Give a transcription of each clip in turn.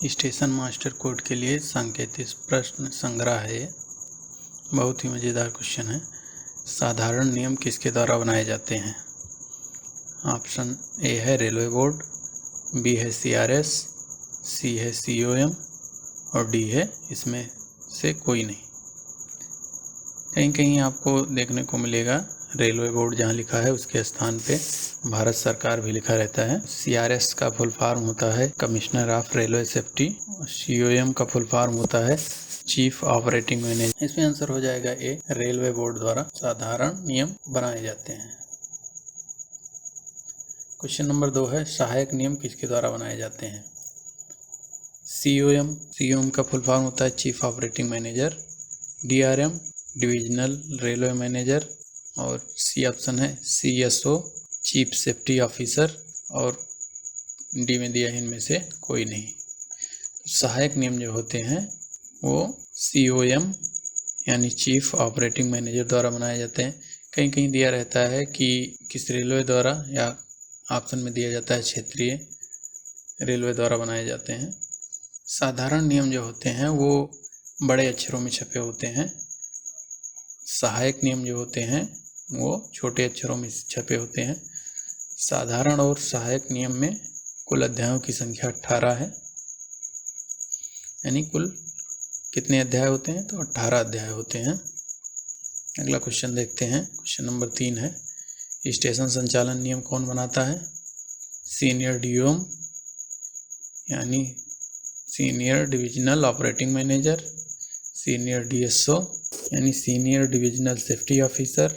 Station master code के लिए सांकेतिक प्रश्न संग्रह है। बहुत ही मज़ेदार क्वेश्चन है। साधारण नियम किसके द्वारा बनाए जाते हैं? ऑप्शन ए है रेलवे बोर्ड, बी है CRS, सी है COM और डी है इसमें से कोई नहीं। कहीं कहीं आपको देखने को मिलेगा रेलवे बोर्ड जहाँ लिखा है उसके स्थान पे भारत सरकार भी लिखा रहता है। CRS का फुल फॉर्म होता है commissioner of railway safety. COM का फुल फॉर्म होता है चीफ ऑपरेटिंग मैनेजर। इसमें आंसर हो जाएगा ए, रेलवे बोर्ड द्वारा साधारण नियम बनाए जाते हैं। क्वेश्चन नंबर 2 है सहायक नियम किसके द्वारा बनाए जाते हैं? COM का फुल फॉर्म होता है chief operating manager. DRM divisional railway manager और सी ऑप्शन है CSO चीफ सेफ्टी ऑफिसर और डी में दिया है इनमें से कोई नहीं। सहायक नियम जो होते हैं वो COM यानी चीफ ऑपरेटिंग मैनेजर द्वारा बनाए जाते हैं। कहीं कहीं दिया रहता है कि किस रेलवे द्वारा, या ऑप्शन में दिया जाता है क्षेत्रीय रेलवे द्वारा बनाए जाते हैं। साधारण नियम जो होते हैं वो बड़े अक्षरों में छपे होते हैं। सहायक नियम जो होते हैं वो छोटे अक्षरों में छपे होते हैं। साधारण और सहायक नियम में कुल अध्यायों की संख्या 18 है। यानी कुल कितने अध्याय होते हैं? तो 18 अध्याय होते हैं। अगला क्वेश्चन देखते हैं। क्वेश्चन नंबर 3 है स्टेशन संचालन नियम कौन बनाता है? सीनियर DOM यानी senior divisional operating manager, senior DSO यानी senior divisional safety officer,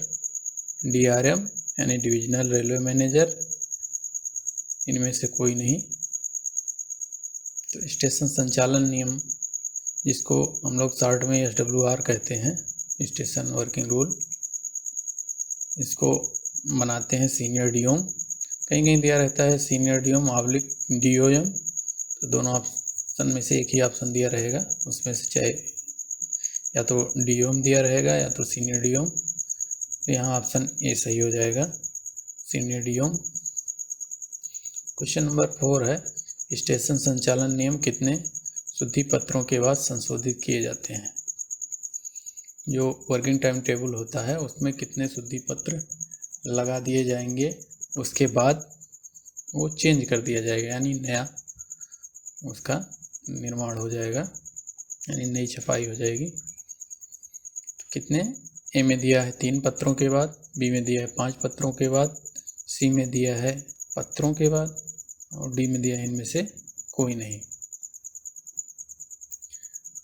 DRM यानी डिविजनल रेलवे मैनेजर, इनमें से कोई नहीं। तो स्टेशन संचालन नियम, जिसको हम लोग शॉर्ट में SWR कहते हैं, स्टेशन वर्किंग रूल, इसको बनाते हैं सीनियर DOM। कहीं कहीं दिया रहता है सीनियर DOM / DOM, तो दोनों ऑप्शन में से एक ही ऑप्शन दिया रहेगा। उसमें से चाहे या तो DOM दिया रहेगा या तो सीनियर DOM। तो यहाँ ऑप्शन ए सही हो जाएगा, सीनियर DOM। क्वेश्चन नंबर 4 है स्टेशन संचालन नियम कितने शुद्धि पत्रों के बाद संशोधित किए जाते हैं? जो वर्किंग टाइम टेबल होता है उसमें कितने शुद्धि पत्र लगा दिए जाएंगे, उसके बाद वो चेंज कर दिया जाएगा, यानी नया उसका निर्माण हो जाएगा, यानी नई छपाई हो जाएगी। तो कितने? ए में दिया है 3 पत्रों के बाद, बी में दिया है 5 पत्रों के बाद, सी में दिया है पत्रों के बाद और डी में दिया है इनमें से कोई नहीं।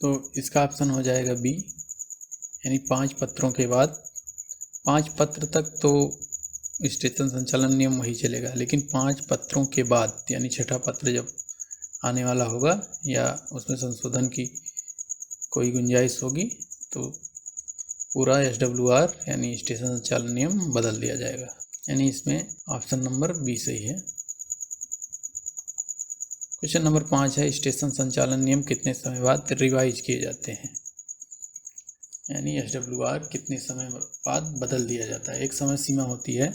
तो इसका ऑप्शन हो जाएगा बी, यानी 5 पत्रों के बाद। 5 पत्र तक तो स्टेशन संचालन नियम वही चलेगा, लेकिन 5 पत्रों के बाद यानी 6ठा पत्र जब आने वाला होगा या उसमें संशोधन की कोई गुंजाइश होगी तो पूरा SWR यानी स्टेशन संचालन नियम बदल दिया जाएगा। यानी इसमें ऑप्शन नंबर बी सही है। क्वेश्चन नंबर 5 है स्टेशन संचालन नियम कितने समय बाद रिवाइज किए जाते हैं? यानी SWR कितने समय बाद बदल दिया जाता है? एक समय सीमा होती है,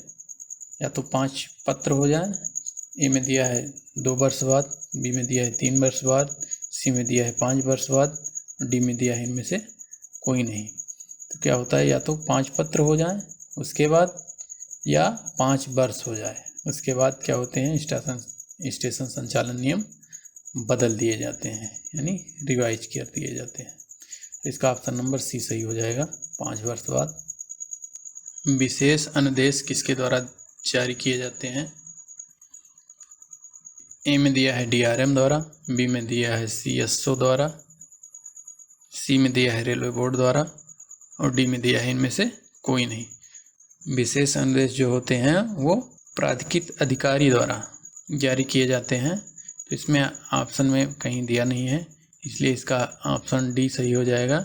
या तो 5 पत्र हो जाए, ए में दिया है 2 वर्ष बाद, बी में दिया है 3 वर्ष बाद, सी में दिया है 5 वर्ष बाद, डी में दिया है इनमें से कोई नहीं। तो क्या होता है, या तो 5 पत्र हो जाए उसके बाद, या 5 वर्ष हो जाए उसके बाद क्या होते हैं, स्टेशन संचालन नियम बदल दिए जाते हैं, यानी रिवाइज कर दिए जाते हैं। तो इसका ऑप्शन नंबर सी सही हो जाएगा, 5 वर्ष बाद। विशेष अनुदेश किसके द्वारा जारी किए जाते हैं? ए में दिया है DRM द्वारा, बी में दिया है CSO द्वारा, सी में दिया है रेलवे बोर्ड द्वारा और डी में दिया है इनमें से कोई नहीं। विशेष अनुदेश जो होते हैं वो प्राधिकृत अधिकारी द्वारा जारी किए जाते हैं। तो इसमें ऑप्शन में कहीं दिया नहीं है, इसलिए इसका ऑप्शन डी सही हो जाएगा।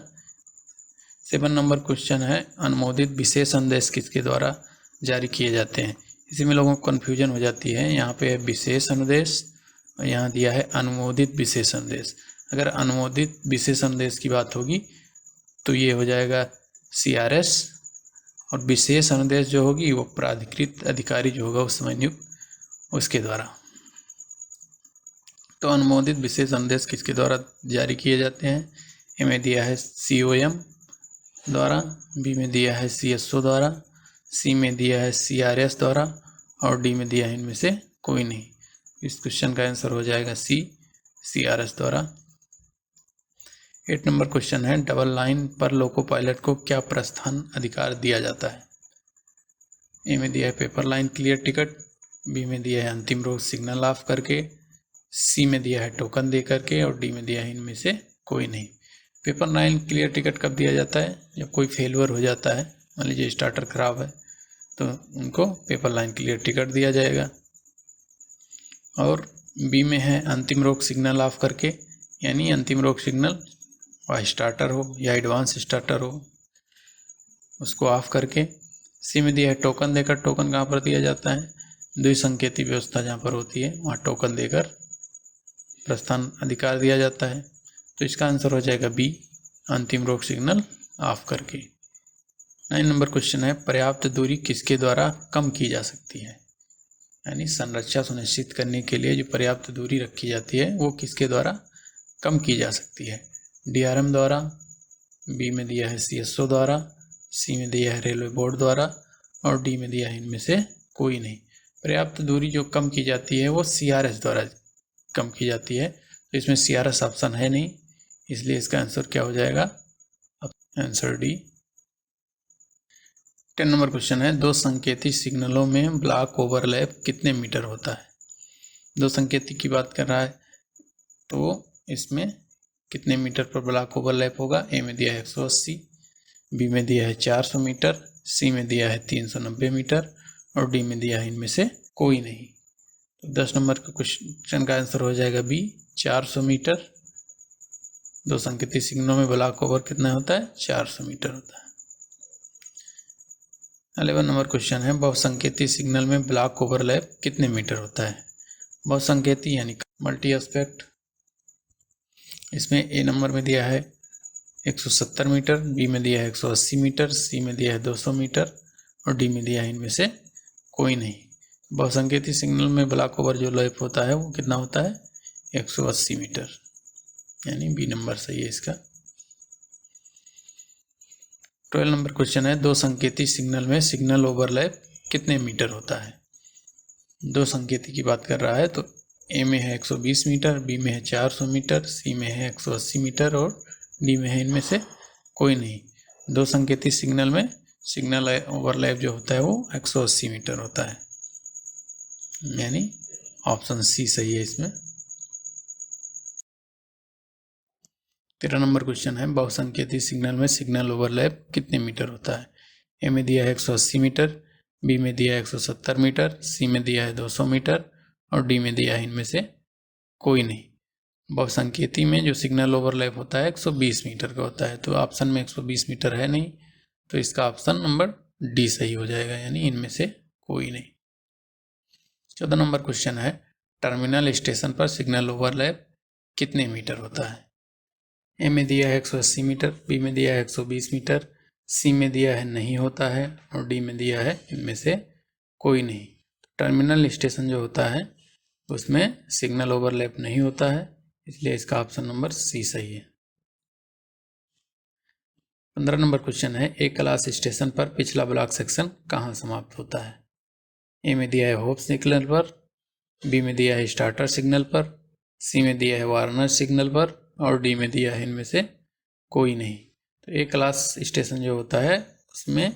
7 नंबर क्वेश्चन है अनुमोदित विशेष अनुदेश किसके द्वारा जारी किए जाते हैं? इसी में लोगों को कन्फ्यूजन हो जाती है। यहाँ पे है विशेष अनुदेश और यहाँ दिया है अनुमोदित विशेष अनुदेश। अगर अनुमोदित विशेष अनुदेश की बात होगी तो ये हो जाएगा CRS, और विशेष अनुदेश जो होगी वो प्राधिकृत अधिकारी जो होगा उस समय नियुक्त उसके द्वारा। तो अनुमोदित विशेष संदेश किसके द्वारा जारी किए जाते हैं? ए में दिया है COM द्वारा, बी में दिया है CSO द्वारा, सी में दिया है CRS द्वारा और डी में दिया है इनमें से कोई नहीं। इस क्वेश्चन का आंसर हो जाएगा सी, CRS द्वारा। 8 नंबर क्वेश्चन है, डबल लाइन पर लोको पायलट को क्या प्रस्थान अधिकार दिया जाता है? ए में दिया है paper line clear ticket, B में दिया है अंतिम रोज सिग्नल ऑफ करके, सी में दिया है टोकन दे करके और डी में दिया है इनमें से कोई नहीं। पेपर लाइन क्लियर टिकट कब दिया जाता है? जब कोई फेलवर हो जाता है, मान लीजिए स्टार्टर खराब है तो उनको पेपर लाइन क्लियर टिकट दिया जाएगा। और बी में है अंतिम रोक सिग्नल ऑफ करके, यानी अंतिम रोक सिग्नल वह स्टार्टर हो या एडवांस स्टार्टर हो उसको ऑफ करके। सी में दिया है टोकन देकर, टोकन कहाँ पर दिया जाता है? द्विसंकेती व्यवस्था जहाँ पर होती है वहाँ टोकन देकर प्रस्थान अधिकार दिया जाता है। तो इसका आंसर हो जाएगा बी, अंतिम रोक सिग्नल ऑफ करके। 9 नंबर क्वेश्चन है, पर्याप्त दूरी किसके द्वारा कम की जा सकती है? यानी संरक्षा सुनिश्चित करने के लिए जो पर्याप्त दूरी रखी जाती है वो किसके द्वारा कम की जा सकती है? DRM द्वारा, बी में दिया है CSO द्वारा, सी में दिया है रेलवे बोर्ड द्वारा और डी में दिया है इनमें से कोई नहीं। पर्याप्त दूरी जो कम की जाती है वो CRS द्वारा कम की जाती है, तो इसमें CRS ऑप्शन है नहीं, इसलिए इसका आंसर क्या हो जाएगा? Answer D. 10 नंबर क्वेश्चन है, दो संकेती सिग्नलों में ब्लॉक ओवरलैप कितने मीटर होता है? दो संकेती की बात कर रहा है तो इसमें कितने मीटर पर ब्लॉक ओवरलैप होगा? ए में दिया है 180, बी में दिया है 400 मीटर, सी में दिया है 390 मीटर और डी में दिया है इनमें से कोई नहीं। तो 10 नंबर के क्वेश्चन का आंसर हो जाएगा बी, 400 मीटर। दो संकेती सिग्नलों में ब्लॉक ओवर कितना होता है? 400 मीटर होता है। 11 नंबर क्वेश्चन है, बहुसंकेती सिग्नल में ब्लॉक ओवरलैप कितने मीटर होता है? बहुसंकेती यानी मल्टी एस्पेक्ट, इसमें ए नंबर में दिया है 170 मीटर, बी में दिया है 180 मीटर, सी में दिया है 200 मीटर और डी में दिया है इनमें से कोई नहीं। बहुसंकेती सिग्नल में ब्लॉक ओवर जो लैप होता है वो कितना होता है? 180 मीटर, यानी बी नंबर सही है इसका। 12 नंबर क्वेश्चन है, दो संकेती सिग्नल में सिग्नल ओवरलैप कितने मीटर होता है? दो संकेती की बात कर रहा है तो ए में है 120 मीटर, बी में है 400 मीटर, सी में है 180 मीटर और डी में है इनमें से कोई नहीं। दो संकेती सिग्नल में सिग्नल ओवरलैप जो होता है वो 180 मीटर होता है, यानी ऑप्शन सी सही है इसमें। 13 नंबर क्वेश्चन है, बहुसंकेती सिग्नल में सिग्नल ओवरलैप कितने मीटर होता है? ए में दिया है 180 मीटर, बी में दिया है 170 मीटर, सी में दिया है 200 मीटर और डी में दिया है इनमें से कोई नहीं। बहुसंकेती में जो सिग्नल ओवरलैप होता है 120 मीटर का होता है, तो ऑप्शन में 120 मीटर है नहीं, तो इसका ऑप्शन नंबर डी सही हो जाएगा, यानी इनमें से कोई नहीं। 14 नंबर क्वेश्चन है, टर्मिनल स्टेशन पर सिग्नल ओवरलैप कितने मीटर होता है? ए में दिया है 180 मीटर, बी में दिया है 120 मीटर, सी में दिया है नहीं होता है और डी में दिया है इनमें से कोई नहीं। टर्मिनल स्टेशन जो होता है उसमें सिग्नल ओवरलैप नहीं होता है, इसलिए इसका ऑप्शन नंबर सी सही है। 15 नंबर क्वेश्चन है, एक क्लास स्टेशन पर पिछला ब्लॉक सेक्शन कहाँ समाप्त होता है? ए में दिया है होप सिग्नल पर, बी में दिया है स्टार्टर सिग्नल पर, सी में दिया है वार्नर सिग्नल पर और डी में दिया है इनमें से कोई नहीं। तो एक क्लास स्टेशन जो होता है उसमें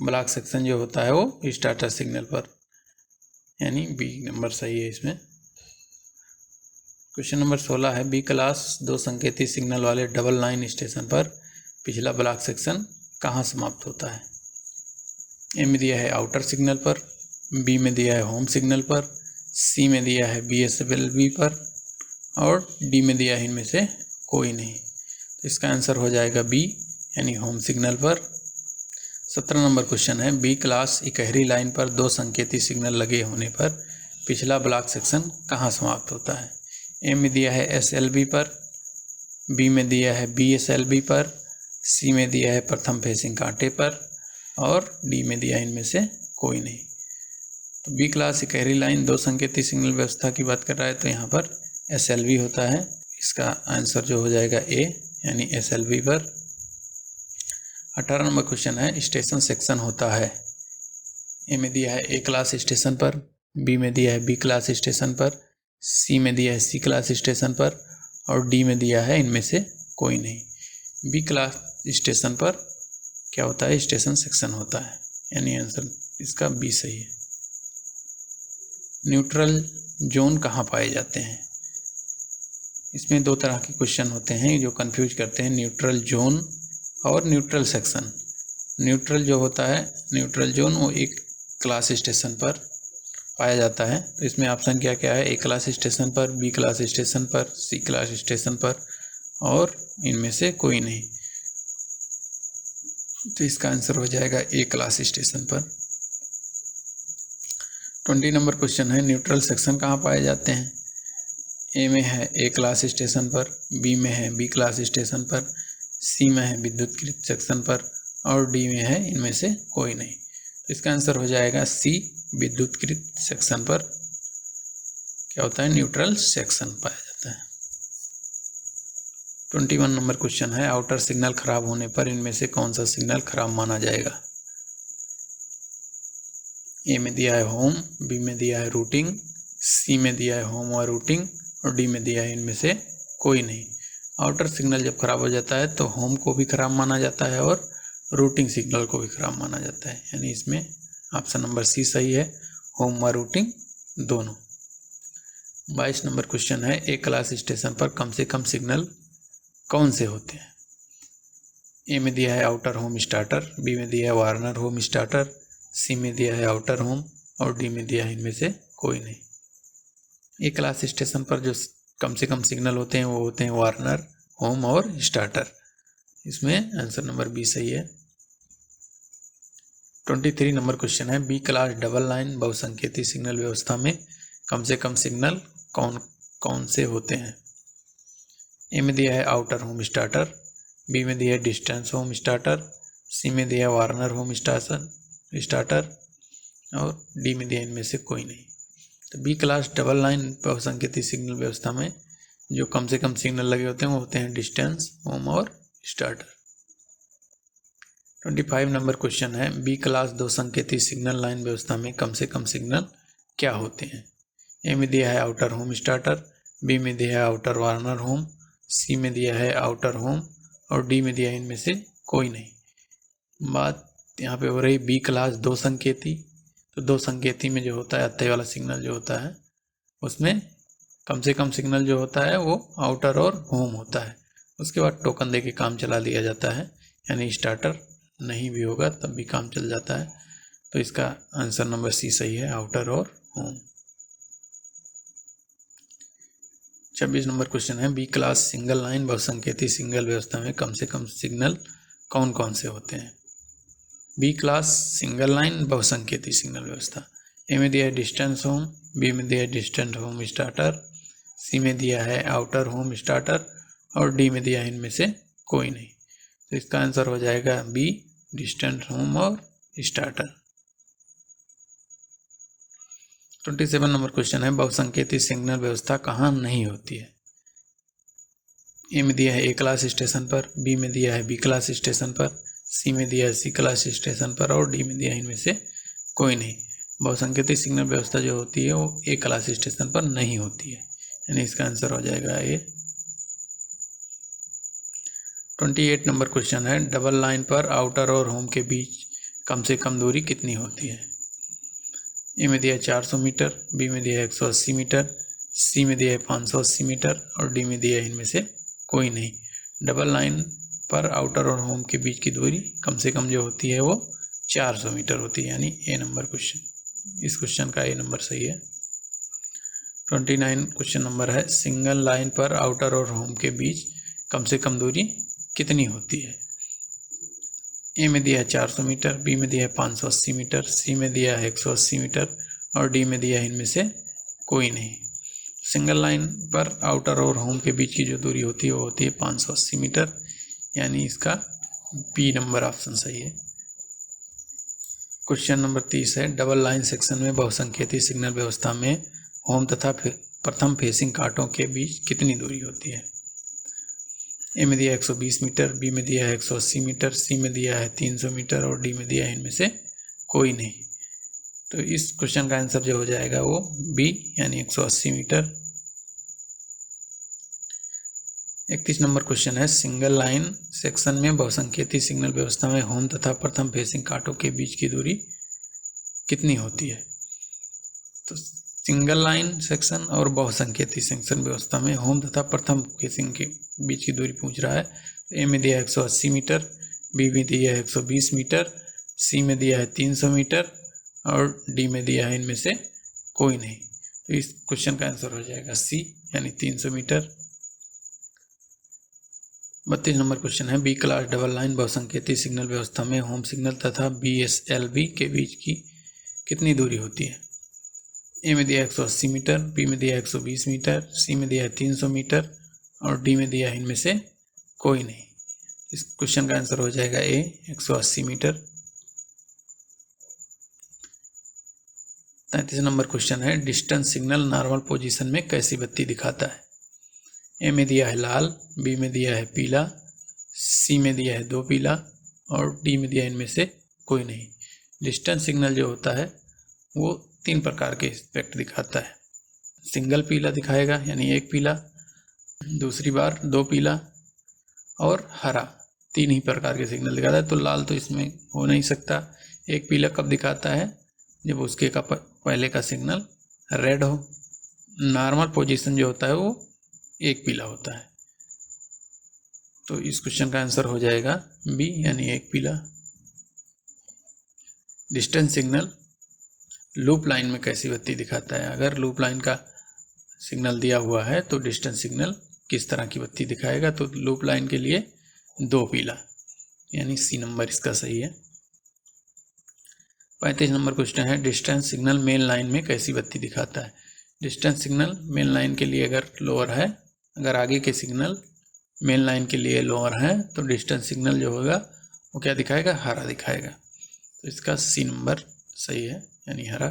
ब्लॉक सेक्शन जो होता है वो स्टार्टर सिग्नल पर, यानी बी नंबर सही है इसमें। क्वेश्चन नंबर 16 है, बी क्लास दो संकेती सिग्नल वाले डबल लाइन स्टेशन पर पिछला ब्लॉक सेक्शन कहाँ समाप्त होता है? ए में दिया है आउटर सिग्नल पर, बी में दिया है होम सिग्नल पर, सी में दिया है BSLB पर और डी में दिया है इनमें से कोई नहीं। तो इसका आंसर हो जाएगा बी, यानी होम सिग्नल पर। 17 नंबर क्वेश्चन है, बी क्लास इकहरी लाइन पर दो संकेती सिग्नल लगे होने पर पिछला ब्लॉक सेक्शन कहाँ समाप्त होता है? ए में दिया है SLB पर, बी में दिया है BSLB पर, सी में दिया है प्रथम फेसिंग कांटे पर और डी में दिया है इनमें से कोई नहीं। तो बी क्लास इकहरी लाइन दो संकेती सिग्नल व्यवस्था की बात कर रहा है तो यहाँ पर SLV होता है। इसका आंसर जो हो जाएगा ए, यानी SLV पर। 18 नंबर क्वेश्चन है स्टेशन सेक्शन होता है। ए में दिया है A क्लास स्टेशन पर, बी में दिया है B क्लास स्टेशन पर, सी में दिया है C क्लास स्टेशन पर और डी में दिया है इनमें से कोई नहीं। B क्लास स्टेशन पर क्या होता है, स्टेशन सेक्शन होता है, यानी आंसर इसका बी सही है। न्यूट्रल जोन कहाँ पाए जाते हैं? इसमें दो तरह के क्वेश्चन होते हैं जो कंफ्यूज करते हैं, न्यूट्रल जोन और न्यूट्रल सेक्शन। न्यूट्रल जो होता है, न्यूट्रल जोन, वो एक क्लास स्टेशन पर पाया जाता है। तो इसमें ऑप्शन क्या क्या है, ए क्लास स्टेशन पर, बी क्लास स्टेशन पर, सी क्लास स्टेशन पर और इनमें से कोई नहीं। तो इसका आंसर हो जाएगा ए क्लास स्टेशन पर। 20 नंबर क्वेश्चन है न्यूट्रल सेक्शन कहाँ पाए जाते हैं? ए में है ए क्लास स्टेशन पर, बी में है बी क्लास स्टेशन पर, सी में है विद्युतकृत सेक्शन पर और डी में है इनमें से कोई नहीं। तो इसका आंसर हो जाएगा सी, विद्युतकृत सेक्शन पर क्या होता है, न्यूट्रल सेक्शन पाया जाता है। 21 नंबर क्वेश्चन है आउटर सिग्नल खराब होने पर इनमें से कौन सा सिग्नल खराब माना जाएगा? ए में दिया है होम, बी में दिया है रूटिंग, सी में दिया है होम और रूटिंग और डी में दिया है इनमें से कोई नहीं। आउटर सिग्नल जब खराब हो जाता है तो होम को भी खराब माना जाता है और रूटिंग सिग्नल को भी खराब माना जाता है, यानी इसमें ऑप्शन नंबर सी सही है, होम और रूटिंग दोनों। 22 नंबर क्वेश्चन है ए क्लास स्टेशन पर कम से कम सिग्नल कौन से होते हैं? ए में दिया है आउटर होम स्टार्टर, बी में दिया है वार्नर होम स्टार्टर, सी में दिया है आउटर होम और डी में दिया है इनमें से कोई नहीं। ए क्लास स्टेशन पर जो कम से कम सिग्नल होते हैं वो होते हैं वार्नर, होम और स्टार्टर। इसमें आंसर नंबर बी सही है। 23 नंबर क्वेश्चन है बी क्लास डबल लाइन बहुसंकेती सिग्नल व्यवस्था में कम से कम सिग्नल कौन कौन से होते हैं? ए में दिया है आउटर होम स्टार्टर, बी में दिया है डिस्टेंस होम स्टार्टर, सी में दिया है वार्नर होम स्टार्टर और डी में दिया इनमें से कोई नहीं। तो बी क्लास डबल लाइन बहुसंकेती सिग्नल व्यवस्था में जो कम से कम सिग्नल लगे होते हैं वो होते हैं डिस्टेंस, होम और स्टार्टर। 25 नंबर क्वेश्चन है बी क्लास दो संकेती सिग्नल लाइन व्यवस्था में कम से कम सिग्नल क्या होते हैं? ए में दिया है आउटर होम स्टार्टर, बी में दिया है आउटर वार्नर होम, सी में दिया है आउटर होम और डी में दिया है इनमें से कोई नहीं। बात यहाँ पे हो रही बी क्लास दो संकेती, तो दो संकेती में जो होता है अत्ते वाला सिग्नल जो होता है उसमें कम से कम सिग्नल जो होता है वो आउटर और होम होता है। उसके बाद टोकन दे के काम चला दिया जाता है, यानी स्टार्टर नहीं भी होगा तब भी काम चल जाता है। तो इसका आंसर नंबर सी सही है, आउटर और होम। 26 नंबर क्वेश्चन है बी क्लास सिंगल लाइन बहुसंकेती सिग्नल व्यवस्था में कम से कम सिग्नल कौन कौन से होते हैं? बी क्लास सिंगल लाइन बहुसंकेती सिग्नल व्यवस्था, ए में दिया है डिस्टेंस होम, बी में दिया है डिस्टेंस होम स्टार्टर, सी में दिया है आउटर होम स्टार्टर और डी में दिया है इनमें से कोई नहीं। तो इसका आंसर हो जाएगा बी, डिस्टेंस होम और स्टार्टर। 27 नंबर क्वेश्चन है बहुसंकेती सिग्नल व्यवस्था कहाँ नहीं होती है? ए में दिया है ए क्लास स्टेशन पर, बी में दिया है बी क्लास स्टेशन पर, सी में दिया है सी क्लास स्टेशन पर और डी में दिया है इनमें से कोई नहीं। बहुसंकेती सिग्नल व्यवस्था जो होती है वो ए क्लास स्टेशन पर नहीं होती है, यानी इसका आंसर हो जाएगा ए। 28 नंबर क्वेश्चन है डबल लाइन पर आउटर और होम के बीच कम से कम दूरी कितनी होती है? ए में दिया है 400 मीटर, बी में दिया है 180 मीटर, सी में दिया है 580 मीटर और डी में दिया है इनमें से कोई नहीं। डबल लाइन पर आउटर और होम के बीच की दूरी कम से कम जो होती है वो 400 मीटर होती है, यानी ए नंबर क्वेश्चन, इस क्वेश्चन का ए नंबर सही है। 29 क्वेश्चन नंबर है सिंगल लाइन पर आउटर और होम के बीच कम से कम दूरी कितनी होती है? ए में दिया है 400 मीटर, बी में दिया है 580 मीटर, सी में दिया है 180 मीटर और डी में दिया है इनमें से कोई नहीं। सिंगल लाइन पर आउटर और होम के बीच की जो दूरी होती है वो होती है 580 मीटर, यानी इसका बी नंबर ऑप्शन सही है। क्वेश्चन नंबर 30 है डबल लाइन सेक्शन में बहुसंकेती सिग्नल व्यवस्था में होम तथा प्रथम फेसिंग कांटों के बीच कितनी दूरी होती है। ए में दिया 120 मीटर, बी में दिया है 180 मीटर, सी में दिया है 300 मीटर और डी में दिया है इनमें से कोई नहीं। तो इस क्वेश्चन का आंसर जो हो जाएगा वो बी यानी 180 मीटर। 31 नंबर क्वेश्चन है, सिंगल लाइन सेक्शन में बहुसंकेती सिग्नल व्यवस्था में होम तथा प्रथम फेसिंग कांटों के बीच की दूरी कितनी होती है। तो सिंगल लाइन सेक्शन और बहुसंकेती सेक्शन व्यवस्था में होम तथा प्रथम फेसिंग के बीच की दूरी पूछ रहा है। ए में दिया है 180 मीटर, बी में दिया है 120 मीटर, सी में दिया है 300 मीटर और डी में दिया है इनमें से कोई नहीं। तो इस क्वेश्चन का आंसर हो जाएगा सी यानी 300 मीटर। 32 नंबर क्वेश्चन है, बी क्लास डबल लाइन बहुसंकेती सिग्नल व्यवस्था में होम सिग्नल तथा BSLB के बीच की कितनी दूरी होती है। ए में दिया है 180 मीटर, बी में दिया है 120 मीटर, सी में दिया है 300 मीटर और डी में दिया है इनमें से कोई नहीं। इस क्वेश्चन का आंसर हो जाएगा ए 180 मीटर। 33 नंबर क्वेश्चन है, डिस्टेंस सिग्नल नॉर्मल पोजीशन में कैसी बत्ती दिखाता है। ए में दिया है लाल, बी में दिया है पीला, सी में दिया है 2 पीला और डी में दिया है इनमें से कोई नहीं। डिस्टेंस सिग्नल जो होता है वो 3 प्रकार के स्पेक्ट दिखाता है। सिंगल पीला दिखाएगा यानी 1 पीला, दूसरी बार 2 पीला और हरा, 3 ही प्रकार के सिग्नल दिखाता है। तो लाल तो इसमें हो नहीं सकता। 1 पीला कब दिखाता है, जब उसके का पहले का सिग्नल रेड हो। नॉर्मल पोजीशन जो होता है वो 1 पीला होता है। तो इस क्वेश्चन का आंसर हो जाएगा बी यानी 1 पीला। डिस्टेंस सिग्नल लूप लाइन में कैसी बत्ती दिखाता है। अगर लूप लाइन का सिग्नल दिया हुआ है तो डिस्टेंस सिग्नल किस तरह की बत्ती दिखाएगा। तो लूप लाइन के लिए 2 पीला यानी सी नंबर इसका सही है। 35 नंबर क्वेश्चन है, डिस्टेंस सिग्नल मेन लाइन में कैसी बत्ती दिखाता है। डिस्टेंस सिग्नल मेन लाइन के लिए अगर लोअर है, अगर आगे के सिग्नल मेन लाइन के लिए लोअर है तो डिस्टेंस सिग्नल जो होगा वो क्या दिखाएगा, हरा दिखाएगा। तो इसका सी नंबर सही है यानी हरा।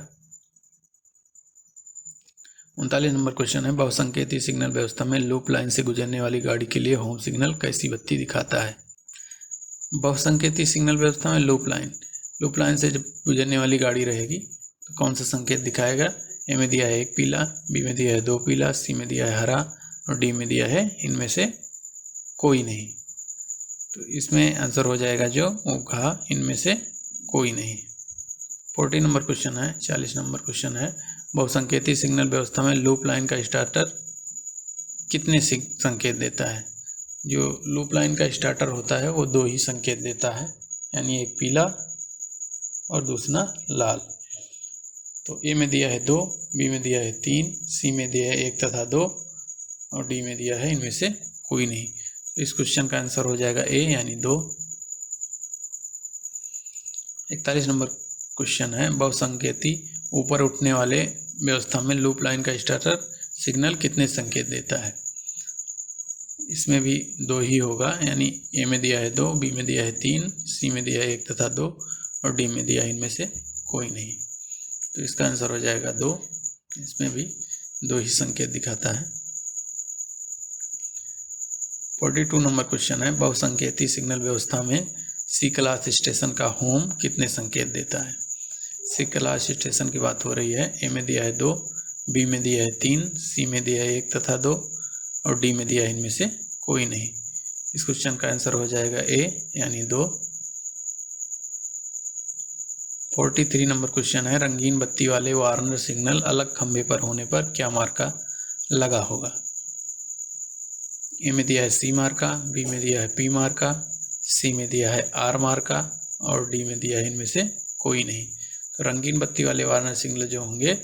39 नंबर क्वेश्चन है, बहुसंकेती सिग्नल व्यवस्था में लूप लाइन से गुजरने वाली गाड़ी के लिए होम सिग्नल कैसी बत्ती दिखाता है। बहुसंकेती सिग्नल व्यवस्था में लूप लाइन से जब गुजरने वाली गाड़ी रहेगी तो कौन सा संकेत दिखाएगा। ए में दिया है 1 पीला, बी में दिया है 2 पीला, सी में दिया है हरा और डी में दिया है इनमें से कोई नहीं। तो इसमें आंसर हो जाएगा जो वो कहा, इनमें से कोई नहीं। 40 नंबर क्वेश्चन है, 40 नंबर क्वेश्चन है, बहुसंकेती सिग्नल व्यवस्था में लूप लाइन का स्टार्टर कितने संकेत देता है। जो लूप लाइन का स्टार्टर होता है वो 2 ही संकेत देता है यानी 1 पीला और दूसरा लाल। तो ए में दिया है 2, बी में दिया है 3, सी में दिया है 1 तथा 2 और डी में दिया है इनमें से कोई नहीं। तो इस क्वेश्चन का आंसर हो जाएगा ए यानी 2। 41 नंबर क्वेश्चन है, बहुसंकेती ऊपर उठने वाले व्यवस्था में लूप लाइन का स्टार्टर सिग्नल कितने संकेत देता है। इसमें भी 2 ही होगा यानी ए में दिया है 2, बी में दिया है 3, सी में दिया है 1 तथा 2 और डी में दिया है इनमें से कोई नहीं। तो इसका आंसर हो जाएगा 2। इसमें भी 2 ही संकेत दिखाता है। 42 नंबर क्वेश्चन है, बहुसंकेती सिग्नल व्यवस्था में सी क्लास स्टेशन का होम कितने संकेत देता है। सी क्लास स्टेशन की बात हो रही है। ए में दिया है 2, बी में दिया है 3, सी में दिया है 1 तथा 2 और डी में दिया है इनमें से कोई नहीं। इस क्वेश्चन का आंसर हो जाएगा ए यानी 2। 43 नंबर क्वेश्चन है, रंगीन बत्ती वाले वार्नर सिग्नल अलग खंभे पर होने पर क्या मार्का लगा होगा। ए में दिया है सी मार्का, बी में दिया है पी मार्का, सी में दिया है आर मार्का और डी में दिया है इनमें से कोई नहीं। तो रंगीन बत्ती वाले वार्नर सिग्नल जो होंगे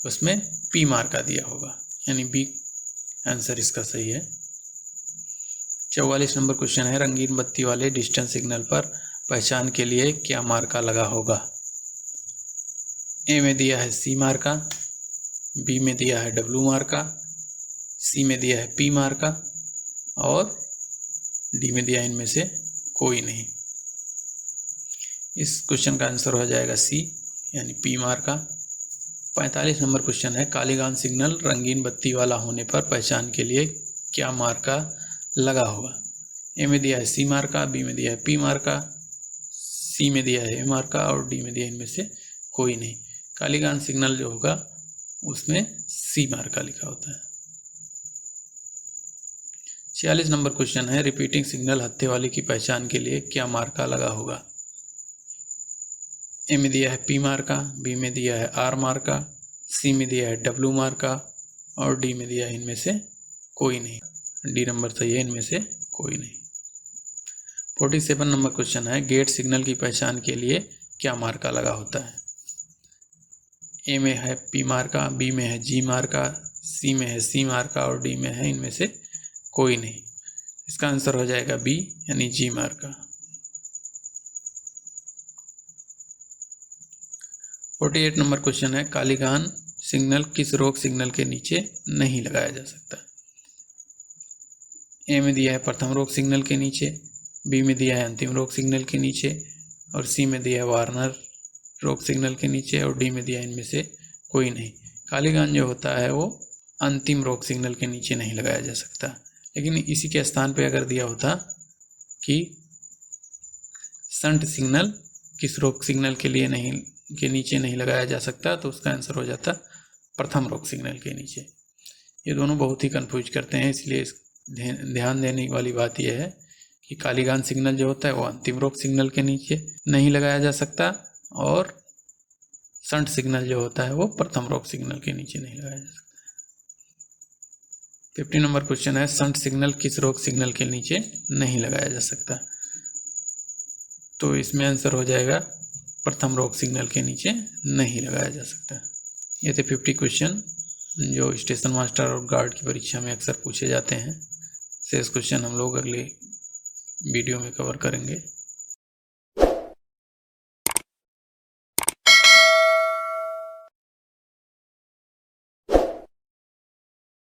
उसमें पी मार्का दिया होगा यानी बी आंसर इसका सही है। 44 नंबर क्वेश्चन है, रंगीन बत्ती वाले डिस्टेंस सिग्नल पर पहचान के लिए क्या मार्का लगा होगा। ए में दिया है सी मार्का, बी में दिया है डब्ल्यू मार्का, सी में दिया है पी मार्का और डी में दिया है इनमें से कोई नहीं। इस क्वेश्चन का आंसर हो जाएगा सी यानी पी मार्का। 45 नंबर क्वेश्चन है, कालीगान सिग्नल रंगीन बत्ती वाला होने पर पहचान के लिए क्या मार्का लगा होगा। ए में दिया है सी मार्का, बी में दिया है पी मार्का, सी में दिया है ए मार्का और डी में दिया है इनमें से कोई नहीं। कालीगान सिग्नल जो होगा उसमें सी मार्का लिखा होता है। 46 नंबर क्वेश्चन है, रिपीटिंग सिग्नल हत्थे वाली की पहचान के लिए क्या मार्का लगा होगा। ए में दिया है पी मार्का, बी में दिया है आर मार्का, सी में दिया है डब्ल्यू मार्का और डी में दिया है इनमें से कोई नहीं। डी नंबर सही है, इनमें से कोई नहीं। 47 नंबर क्वेश्चन है, गेट सिग्नल की पहचान के लिए क्या मार्का लगा होता है। ए में है पी मार्का, बी में है जी मार्का, सी में है सी मार्का और डी में है इनमें से कोई नहीं। इसका आंसर हो जाएगा बी यानी जी मार्का। 48 नंबर क्वेश्चन है, कालीगान सिग्नल किस रोक सिग्नल के नीचे नहीं लगाया जा सकता। ए में दिया है प्रथम रोक सिग्नल के नीचे, बी में दिया है अंतिम रोक सिग्नल के नीचे और सी में दिया है वार्नर रोक सिग्नल के नीचे और डी में दिया है इनमें से कोई नहीं। कालीगान जो होता है वो अंतिम रोक सिग्नल के नीचे नहीं लगाया जा सकता, लेकिन इसी के स्थान पे अगर दिया होता कि शंट सिग्नल किस रोक सिग्नल के नीचे नहीं लगाया जा सकता तो उसका आंसर हो जाता प्रथम रोक सिग्नल के नीचे। ये दोनों बहुत ही कंफ्यूज करते हैं, इसलिए ध्यान देने वाली बात यह है कि कालीगान सिग्नल जो होता है वो अंतिम रोक सिग्नल के नीचे नहीं लगाया जा सकता और शंट सिग्नल जो होता है वो प्रथम रोक सिग्नल के नीचे नहीं लगाया जा सकता। 50 नंबर क्वेश्चन है, शंट सिग्नल किस रोक सिग्नल के नीचे नहीं लगाया जा सकता। तो इसमें आंसर हो जाएगा प्रथम रोक सिग्नल के नीचे नहीं लगाया जा सकता। ये थे 50 क्वेश्चन जो स्टेशन मास्टर और गार्ड की परीक्षा में अक्सर पूछे जाते हैं। शेष क्वेश्चन हम लोग अगले वीडियो में कवर करेंगे।